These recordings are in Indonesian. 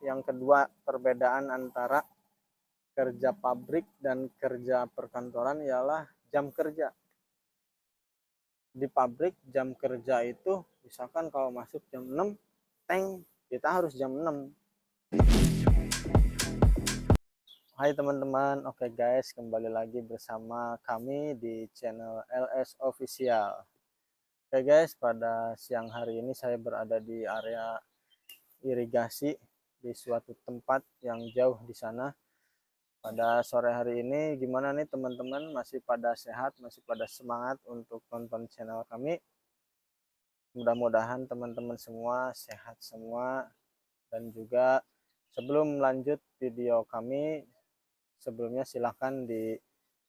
yang kedua perbedaan antara kerja pabrik dan kerja perkantoran ialah jam kerja. Di pabrik jam kerja itu misalkan kalau masuk jam 6, kita harus jam 6. Hai teman-teman, oke guys, kembali lagi bersama kami di channel LS Official. Oke guys, pada siang hari ini saya berada di area irigasi di suatu tempat yang jauh di sana. Pada sore hari ini gimana nih teman-teman, masih pada sehat, masih pada semangat untuk nonton channel kami? Mudah-mudahan teman-teman semua sehat semua. Dan juga sebelum lanjut video kami, sebelumnya silahkan di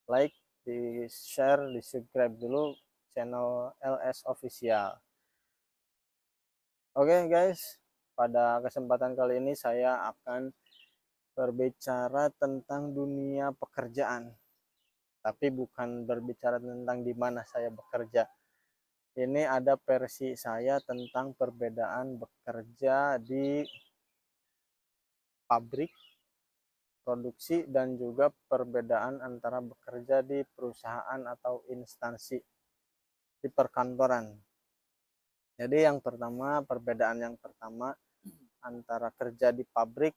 like, di share, di subscribe dulu channel LS Official. Oke guys, pada kesempatan kali ini saya akan berbicara tentang dunia pekerjaan, tapi bukan berbicara tentang di mana saya bekerja. Ini ada versi saya tentang perbedaan bekerja di pabrik produksi dan juga perbedaan antara bekerja di perusahaan atau instansi di perkantoran. Jadi yang pertama, perbedaan yang pertama antara kerja di pabrik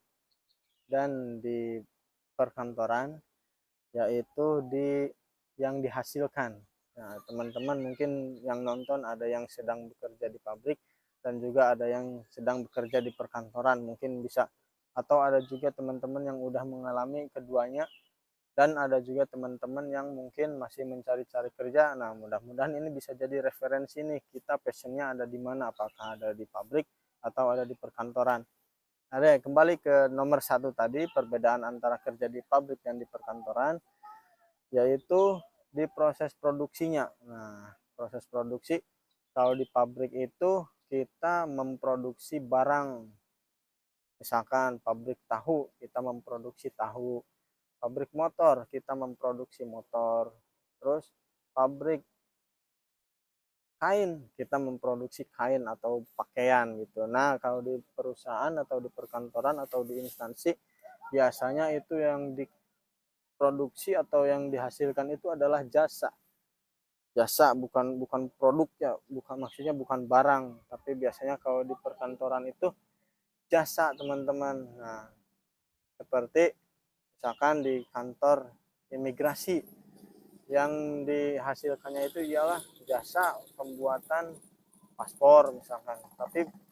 dan di perkantoran, yaitu di yang dihasilkan. Nah, teman-teman mungkin yang nonton ada yang sedang bekerja di pabrik dan juga ada yang sedang bekerja di perkantoran, mungkin bisa, atau ada juga teman-teman yang udah mengalami keduanya, dan ada juga teman-teman yang mungkin masih mencari-cari kerja. Nah, mudah-mudahan ini bisa jadi referensi nih, kita passionnya ada di mana, apakah ada di pabrik atau ada di perkantoran. Nah, kembali ke nomor satu tadi, perbedaan antara kerja di pabrik dan di perkantoran, yaitu di proses produksinya. Nah, proses produksi, kalau di pabrik itu kita memproduksi barang. Misalkan pabrik tahu, kita memproduksi tahu. Pabrik motor, kita memproduksi motor. Terus pabrik kain, kita memproduksi kain atau pakaian gitu. Nah, kalau di perusahaan atau di perkantoran atau di instansi, biasanya itu yang diproduksi atau yang dihasilkan itu adalah jasa. Jasa, bukan produk ya, maksudnya bukan barang, tapi biasanya kalau di perkantoran itu jasa, teman-teman. Nah, seperti misalkan di kantor imigrasi, yang dihasilkannya itu ialah jasa pembuatan paspor misalkan,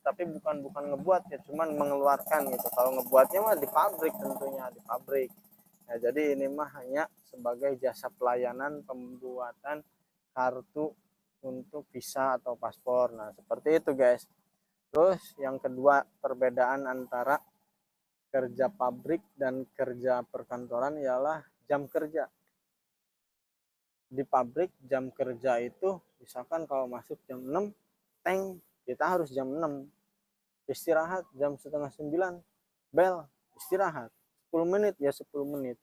tapi bukan ngebuat ya, cuman mengeluarkan gitu. Kalau ngebuatnya mah di pabrik, tentunya di pabrik. Nah, jadi ini mah hanya sebagai jasa pelayanan pembuatan kartu untuk visa atau paspor. Nah, seperti itu guys. Terus yang kedua, perbedaan antara kerja pabrik dan kerja perkantoran ialah jam kerja. Di pabrik jam kerja itu misalkan kalau masuk jam 6, kita harus jam 6. Istirahat jam setengah 9, bel, istirahat 10 menit ya 10 menit.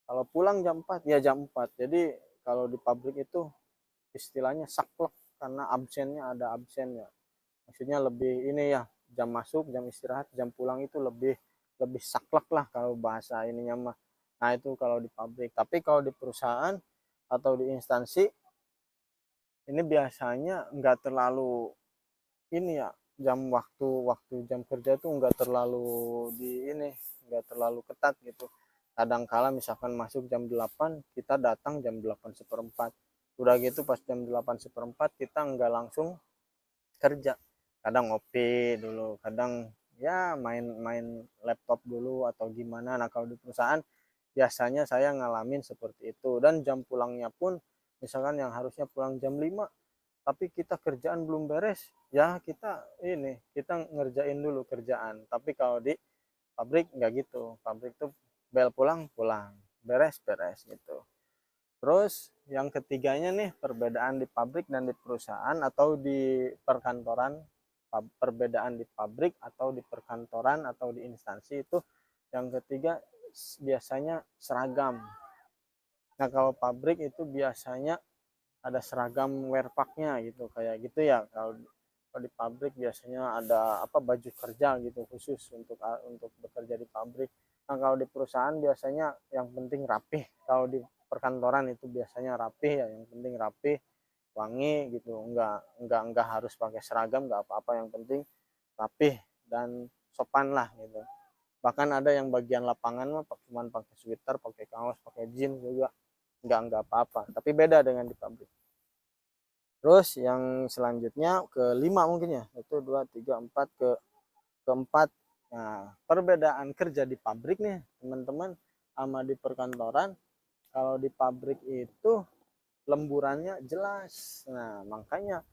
Kalau pulang jam 4 ya jam 4. Jadi kalau di pabrik itu istilahnya saklek, karena absennya ada absennya. Maksudnya lebih ini ya, jam masuk, jam istirahat, jam pulang itu lebih saklek lah kalau bahasa ininya mah. Nah, itu kalau di pabrik. Tapi kalau di perusahaan atau di instansi, ini biasanya nggak terlalu ini ya, waktu jam kerja itu nggak terlalu nggak terlalu ketat gitu. Kadang-kala misalkan masuk jam 8, kita datang jam 8:15. Udah gitu pas jam 8:15 kita nggak langsung kerja. Kadang ngopi dulu, kadang ya main laptop dulu atau gimana. Nah, kalau di perusahaan biasanya saya ngalamin seperti itu. Dan jam pulangnya pun misalkan yang harusnya pulang jam 5, tapi kita kerjaan belum beres, ya kita ngerjain dulu kerjaan. Tapi kalau di pabrik nggak gitu. Pabrik tuh bel pulang, beres gitu. Terus yang ketiganya nih, perbedaan di pabrik dan di perusahaan atau di perkantoran. Perbedaan di pabrik atau di perkantoran atau di instansi itu, yang ketiga biasanya seragam. Nah, kalau pabrik itu biasanya ada seragam wear pack-nya gitu, kayak gitu ya. Kalau Kalau di pabrik biasanya ada apa, baju kerja gitu khusus untuk bekerja di pabrik. Nah, kalau di perusahaan biasanya yang penting rapih. Kalau di perkantoran itu biasanya rapih ya, yang penting rapih, wangi gitu. Enggak harus pakai seragam, enggak apa-apa, yang penting rapih dan sopan lah gitu. Bahkan ada yang bagian lapangan mah cuman pakai sweater, pakai kaos, pakai jeans juga enggak apa-apa. Tapi beda dengan di pabrik. Terus yang selanjutnya kelima mungkin ya, itu 2, 3, 4, keempat. Nah, perbedaan kerja di pabrik nih teman-teman sama di perkantoran. Kalau di pabrik itu lemburannya jelas. Nah, makanya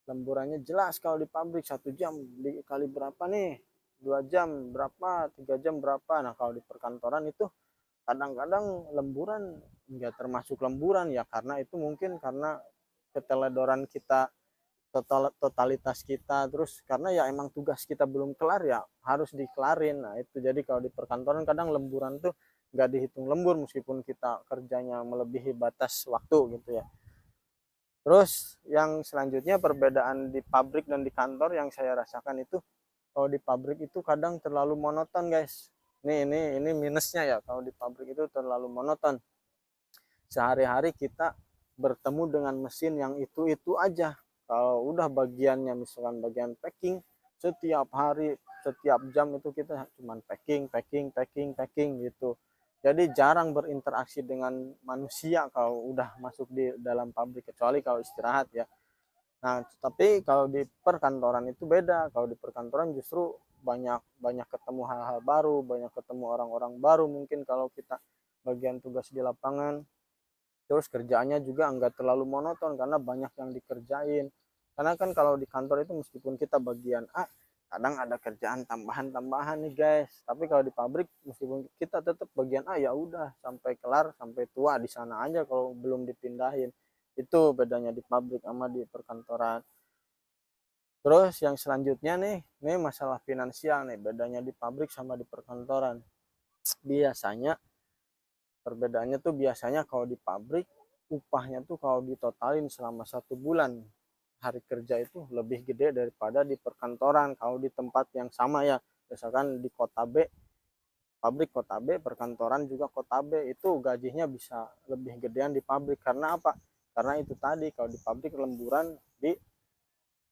lemburannya jelas kalau di pabrik. 1 jam dikali berapa nih, 2 jam berapa, 3 jam berapa. Nah, kalau di perkantoran itu kadang-kadang lemburan nggak termasuk lemburan ya, karena itu mungkin karena keteledoran kita, totalitas kita, terus karena ya emang tugas kita belum kelar ya harus dikelarin. Nah itu, jadi kalau di perkantoran kadang lemburan tuh nggak dihitung lembur meskipun kita kerjanya melebihi batas waktu gitu ya. Terus yang selanjutnya perbedaan di pabrik dan di kantor yang saya rasakan itu, kalau di pabrik itu kadang terlalu monoton guys. Ini minusnya ya, kalau di pabrik itu terlalu monoton. Sehari-hari kita bertemu dengan mesin yang itu aja. Kalau udah bagiannya misalkan bagian packing, setiap hari, setiap jam itu kita cuman packing gitu. Jadi jarang berinteraksi dengan manusia kalau udah masuk di dalam pabrik, kecuali kalau istirahat ya. Nah, tapi kalau di perkantoran itu beda. Kalau di perkantoran justru banyak banyak ketemu hal-hal baru, banyak ketemu orang-orang baru mungkin kalau kita bagian tugas di lapangan. Terus kerjaannya juga enggak terlalu monoton karena banyak yang dikerjain. Karena kan kalau di kantor itu meskipun kita bagian A, kadang ada kerjaan tambahan-tambahan nih guys. Tapi kalau di pabrik meskipun kita tetap bagian A, ya udah sampai kelar, sampai tua di sana aja kalau belum dipindahin. Itu bedanya di pabrik sama di perkantoran. Terus yang selanjutnya nih, ini masalah finansial nih, bedanya di pabrik sama di perkantoran. Biasanya perbedaannya tuh biasanya kalau di pabrik upahnya tuh kalau ditotalin selama 1 bulan hari kerja itu lebih gede daripada di perkantoran. Kalau di tempat yang sama ya, misalkan di kota B, pabrik kota B, perkantoran juga kota B, itu gajinya bisa lebih gedean di pabrik. Karena apa? Karena itu tadi, kalau di pabrik lemburan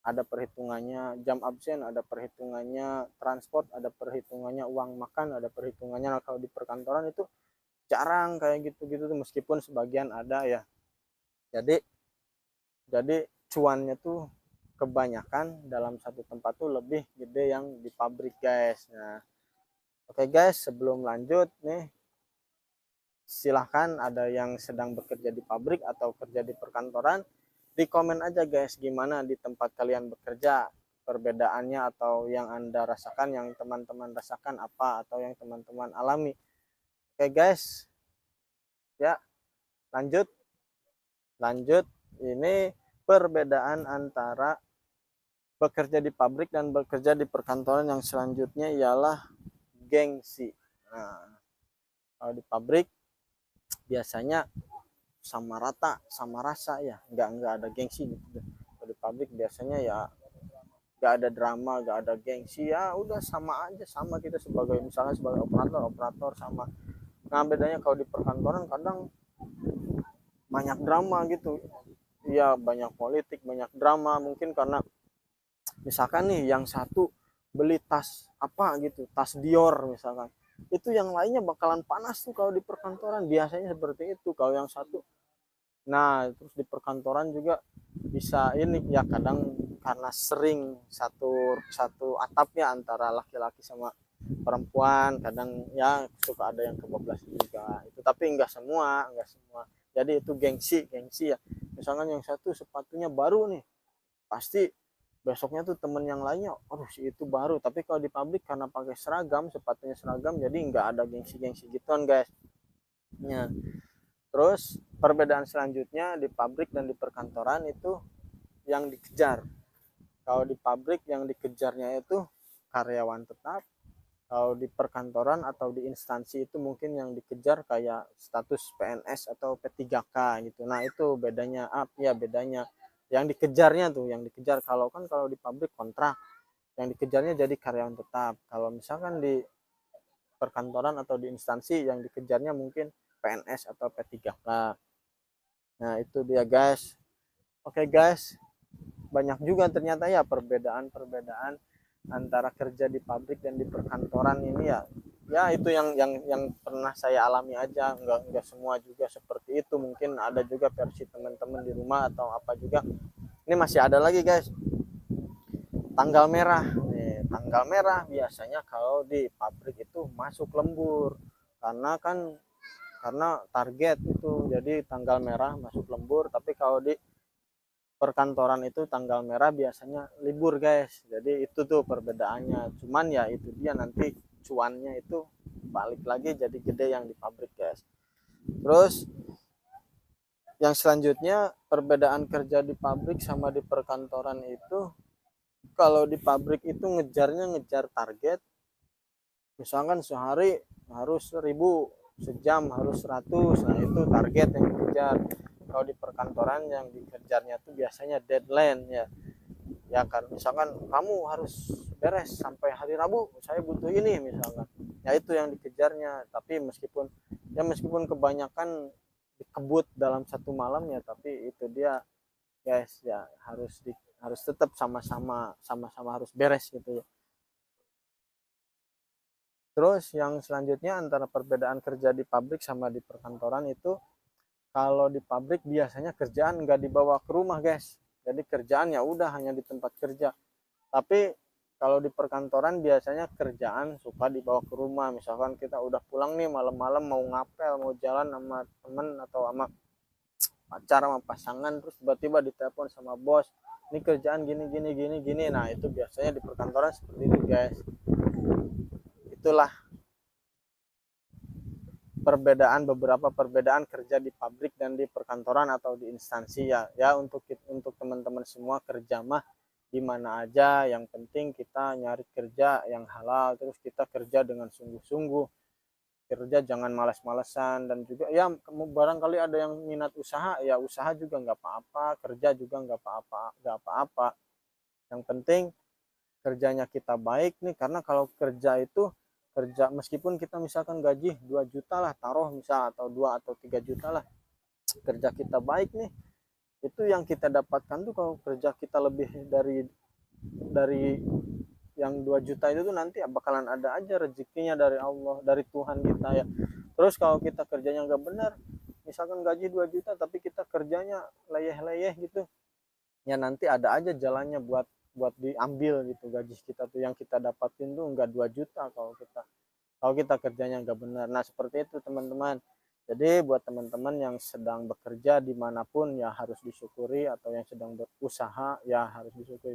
ada perhitungannya jam absen, ada perhitungannya transport, ada perhitungannya uang makan, ada perhitungannya. Nah, kalau di perkantoran itu jarang kayak gitu-gitu tuh, meskipun sebagian ada ya. Jadi cuannya tuh kebanyakan dalam satu tempat tuh lebih gede yang di pabrik guys. Nah, oke guys, sebelum lanjut nih, silahkan ada yang sedang bekerja di pabrik atau kerja di perkantoran, di komen aja guys gimana di tempat kalian bekerja, perbedaannya atau yang Anda rasakan, yang teman-teman rasakan apa, atau yang teman-teman alami. Oke guys, ya lanjut. Ini perbedaan antara bekerja di pabrik dan bekerja di perkantoran yang selanjutnya ialah gengsi. Nah, kalau di pabrik biasanya sama rata, sama rasa ya, nggak ada gengsi gitu. Kalau di pabrik biasanya ya nggak ada drama, nggak ada gengsi, ya udah sama aja, sama kita sebagai misalnya sebagai operator sama. Nah bedanya kalau di perkantoran kadang banyak drama gitu ya, banyak politik, banyak drama, mungkin karena misalkan nih yang satu beli tas apa gitu, tas Dior misalkan, itu yang lainnya bakalan panas tuh kalau di perkantoran biasanya seperti itu kalau yang satu. Nah terus di perkantoran juga bisa ini ya, kadang karena sering satu satu atap ya antara laki-laki sama perempuan, kadang ya suka ada yang kebablas juga itu, tapi enggak semua. Jadi itu gengsi ya, misalkan yang satu sepatunya baru nih, pasti besoknya tuh temen yang lainnya, aduh si itu baru. Tapi kalau di pabrik karena pakai seragam, sepatunya seragam, jadi nggak ada gengsi gituan guys ya. Terus perbedaan selanjutnya di pabrik dan di perkantoran itu yang dikejar. Kalau di pabrik yang dikejarnya itu karyawan tetap, kalau di perkantoran atau di instansi itu mungkin yang dikejar kayak status PNS atau P3K gitu. Nah itu bedanya, bedanya. yang dikejarnya tuh, yang dikejar kalau kan kalau di pabrik kontrak, yang dikejarnya jadi karyawan tetap. Kalau misalkan di perkantoran atau di instansi yang dikejarnya mungkin PNS atau P3K. Nah itu dia guys. Oke guys, banyak juga ternyata ya perbedaan-perbedaan antara kerja di pabrik dan di perkantoran ini ya. Ya itu yang pernah saya alami aja, enggak semua juga seperti itu. Mungkin ada juga versi teman-teman di rumah atau apa juga. Ini masih ada lagi guys, tanggal merah. Nih, tanggal merah biasanya kalau di pabrik itu masuk lembur. Karena target itu, jadi tanggal merah masuk lembur, tapi kalau di perkantoran itu tanggal merah biasanya libur guys. Jadi itu tuh perbedaannya, cuman ya itu dia nanti cuannya itu balik lagi jadi gede yang di pabrik guys. Terus yang selanjutnya perbedaan kerja di pabrik sama di perkantoran itu, kalau di pabrik itu ngejar target, misalkan sehari harus 1000, sejam harus 100. Nah itu target yang dikejar. Kalau di perkantoran yang dikejarnya tuh biasanya deadline ya. Ya kan misalkan kamu harus beres sampai hari Rabu, saya butuh ini misalkan, ya itu yang dikejarnya. Tapi meskipun kebanyakan dikebut dalam satu malam ya, tapi itu dia guys ya, harus tetap sama-sama harus beres gitu ya. Terus yang selanjutnya antara perbedaan kerja di pabrik sama di perkantoran itu, kalau di pabrik biasanya kerjaan nggak dibawa ke rumah guys. Jadi kerjaan ya udah hanya di tempat kerja. Tapi kalau di perkantoran biasanya kerjaan suka dibawa ke rumah. Misalkan kita udah pulang nih malam-malam mau ngapel, mau jalan sama temen atau sama pacar, sama pasangan, terus tiba-tiba ditelepon sama bos, ini kerjaan gini gini gini gini. Nah itu biasanya di perkantoran seperti itu guys. Itulah beberapa perbedaan kerja di pabrik dan di perkantoran atau di instansi ya. Ya untuk teman-teman semua, kerja mah di mana aja, yang penting kita nyari kerja yang halal, terus kita kerja dengan sungguh-sungguh, kerja jangan malas-malesan. Dan juga ya barangkali ada yang minat usaha, ya usaha juga nggak apa-apa, kerja juga nggak apa-apa. Yang penting kerjanya kita baik nih, karena kalau kerja meskipun kita misalkan gaji 2 juta lah, taruh misal, atau 2 atau 3 juta lah, kerja kita baik nih, itu yang kita dapatkan tuh. Kalau kerja kita lebih dari yang 2 juta itu tuh nanti bakalan ada aja rezekinya dari Allah, dari Tuhan kita ya. Terus kalau kita kerjanya nggak benar, misalkan gaji 2 juta tapi kita kerjanya leyeh-leyeh gitu, ya nanti ada aja jalannya buat buat diambil gitu gaji kita tuh. Yang kita dapatin tuh enggak 2 juta kalau kita kerjanya nggak benar. Nah seperti itu teman-teman. Jadi buat teman-teman yang sedang bekerja dimanapun ya harus disyukuri, atau yang sedang berusaha ya harus disyukuri.